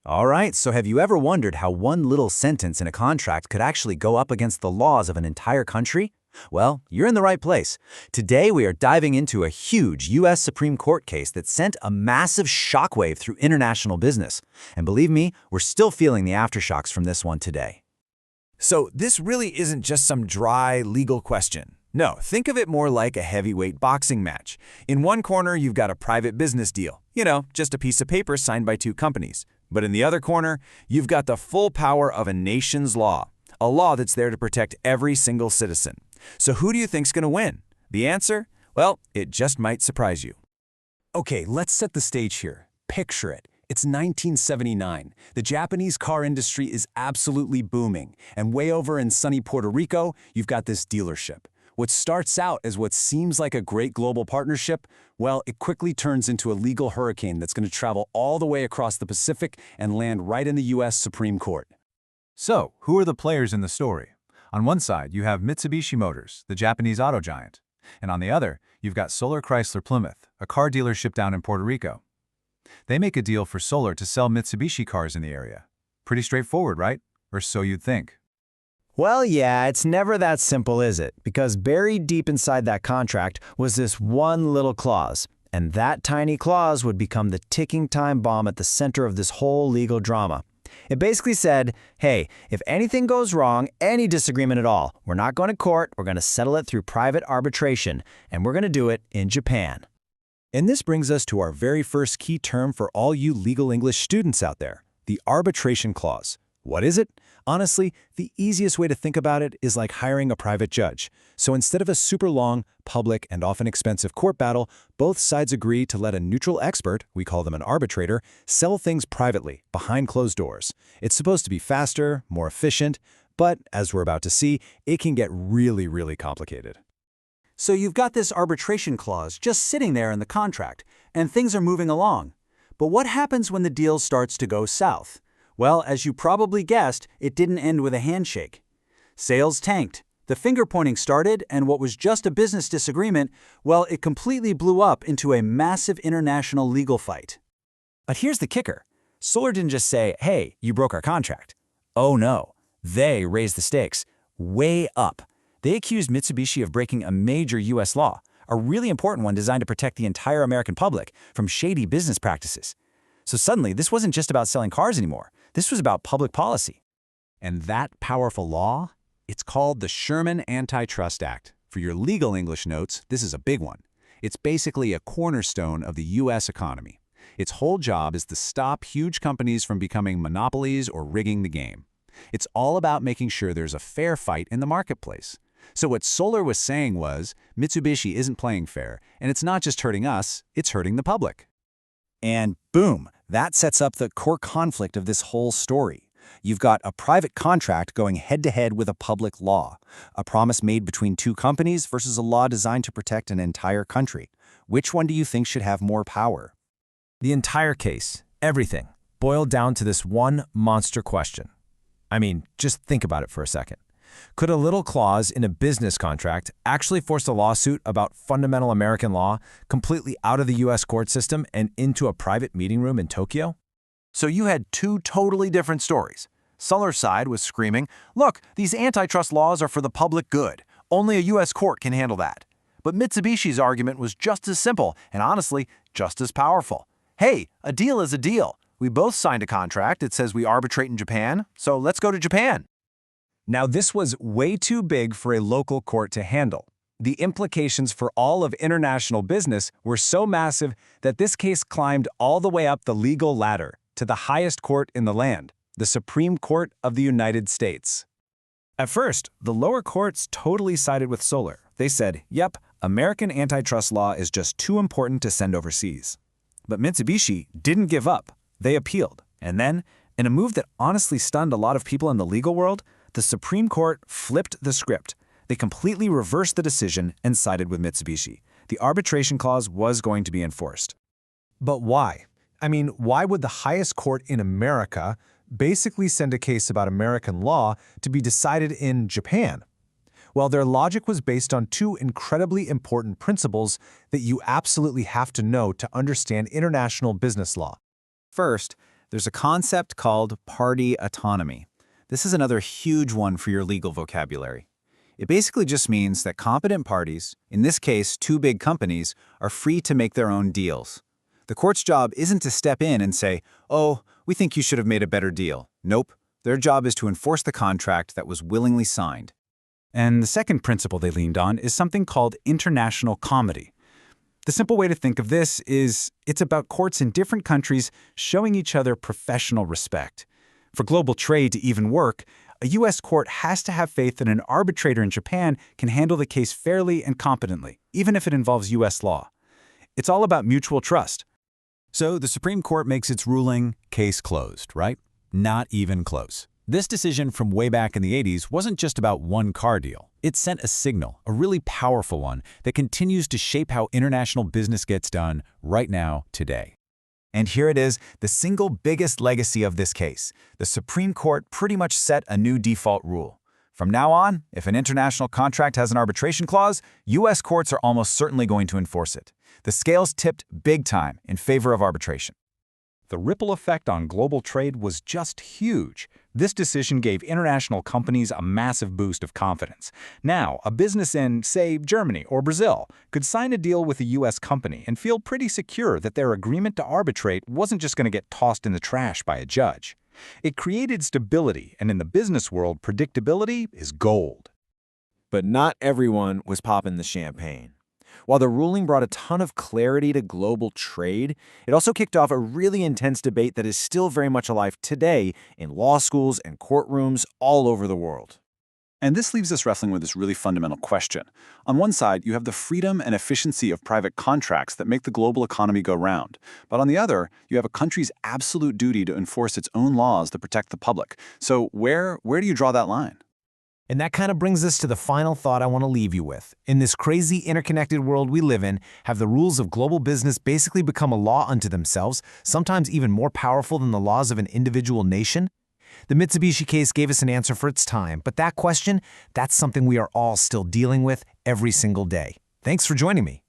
All right, so have you ever wondered how one little sentence in a contract could actually go up against the laws of an entire country? Well, you're in the right place. Today we are diving into a huge U.S. Supreme Court case that sent a massive shockwave through international business. And believe me, we're still feeling the aftershocks from this one today. So this really isn't just some dry legal question. No, think of it more like a heavyweight boxing match. In one corner, you've got a private business deal. Just a piece of paper signed by two companies. But in the other corner, you've got the full power of a nation's law, a law that's there to protect every single citizen. So who do you think's going to win? The answer? Well, it just might surprise you. Okay, let's set the stage here. Picture it. It's 1979. The Japanese car industry is absolutely booming. And way over in sunny Puerto Rico, you've got this dealership. What starts out as what seems like a great global partnership, well, it quickly turns into a legal hurricane that's going to travel all the way across the Pacific and land right in the U.S. Supreme Court. So, who are the players in the story? On one side, you have Mitsubishi Motors, the Japanese auto giant. And on the other, you've got Chrysler-Plymouth, a car dealership down in Puerto Rico. They make a deal for Solar to sell Mitsubishi cars in the area. Pretty straightforward, right? Or so you'd think. Well, yeah, it's never that simple, is it? Because buried deep inside that contract was this one little clause. And that tiny clause would become the ticking time bomb at the center of this whole legal drama. It basically said, hey, if anything goes wrong, any disagreement at all, we're not going to court, we're going to settle it through private arbitration, and we're going to do it in Japan. And this brings us to our very first key term for all you legal English students out there, the arbitration clause. What is it? Honestly, the easiest way to think about it is like hiring a private judge. So instead of a super long, public, and often expensive court battle, both sides agree to let a neutral expert, we call them an arbitrator, settle things privately, behind closed doors. It's supposed to be faster, more efficient, but as we're about to see, it can get really, really complicated. So you've got this arbitration clause just sitting there in the contract, and things are moving along. But what happens when the deal starts to go south? Well, as you probably guessed, it didn't end with a handshake. Sales tanked. The finger-pointing started, and what was just a business disagreement, well, it completely blew up into a massive international legal fight. But here's the kicker. Solar didn't just say, hey, you broke our contract. Oh no, they raised the stakes way up. They accused Mitsubishi of breaking a major U.S. law, a really important one designed to protect the entire American public from shady business practices. So suddenly, this wasn't just about selling cars anymore. This was about public policy. And that powerful law? It's called the Sherman Antitrust Act. For your legal English notes, this is a big one. It's basically a cornerstone of the U.S. economy. Its whole job is to stop huge companies from becoming monopolies or rigging the game. It's all about making sure there's a fair fight in the marketplace. So what Solar was saying was, Mitsubishi isn't playing fair, and it's not just hurting us, it's hurting the public. And boom, that sets up the core conflict of this whole story. You've got a private contract going head-to-head with a public law, a promise made between two companies versus a law designed to protect an entire country. Which one do you think should have more power? The entire case, everything, boiled down to this one monster question. I mean, just think about it for a second. Could a little clause in a business contract actually force a lawsuit about fundamental American law completely out of the U.S. court system and into a private meeting room in Tokyo? So you had two totally different stories. Solar's side was screaming, look, these antitrust laws are for the public good. Only a U.S. court can handle that. But Mitsubishi's argument was just as simple and honestly, just as powerful. Hey, a deal is a deal. We both signed a contract. It says we arbitrate in Japan, so let's go to Japan. Now, this was way too big for a local court to handle. The implications for all of international business were so massive that this case climbed all the way up the legal ladder to the highest court in the land, the Supreme Court of the United States. At first, the lower courts totally sided with Solar. They said, yep, American antitrust law is just too important to send overseas. But Mitsubishi didn't give up. They appealed. And then, in a move that honestly stunned a lot of people in the legal world, the Supreme Court flipped the script. They completely reversed the decision and sided with Mitsubishi. The arbitration clause was going to be enforced. But why? I mean, why would the highest court in America basically send a case about American law to be decided in Japan? Well, their logic was based on two incredibly important principles that you absolutely have to know to understand international business law. First, There's a concept called party autonomy. This is another huge one for your legal vocabulary. It basically just means that competent parties, in this case 2 big companies, are free to make their own deals. The court's job isn't to step in and say, "Oh, we think you should have made a better deal." Nope. Their job is to enforce the contract that was willingly signed. And the second principle they leaned on is something called international comity. The simple way to think of this is it's about courts in different countries showing each other professional respect. For global trade to even work, a U.S. court has to have faith that an arbitrator in Japan can handle the case fairly and competently, even if it involves U.S. law. It's all about mutual trust. So the Supreme Court makes its ruling, case closed, right? Not even close. This decision from way back in the 80s wasn't just about one car deal. It sent a signal, a really powerful one, that continues to shape how international business gets done right now, today. And here it is, the single biggest legacy of this case. The Supreme Court pretty much set a new default rule. From now on, if an international contract has an arbitration clause, U.S. courts are almost certainly going to enforce it. The scales tipped big time in favor of arbitration. The ripple effect on global trade was just huge. This decision gave international companies a massive boost of confidence. Now, a business in, say, Germany or Brazil could sign a deal with a U.S. company and feel pretty secure that their agreement to arbitrate wasn't just going to get tossed in the trash by a judge. It created stability, and in the business world, predictability is gold. But not everyone was popping the champagne. While the ruling brought a ton of clarity to global trade, it also kicked off a really intense debate that is still very much alive today in law schools and courtrooms all over the world. And this leaves us wrestling with this really fundamental question. On one side, you have the freedom and efficiency of private contracts that make the global economy go round. But on the other, you have a country's absolute duty to enforce its own laws to protect the public. So where do you draw that line? And that kind of brings us to the final thought I want to leave you with. In this crazy interconnected world we live in, have the rules of global business basically become a law unto themselves, sometimes even more powerful than the laws of an individual nation? The Mitsubishi case gave us an answer for its time, but that question, that's something we are all still dealing with every single day. Thanks for joining me.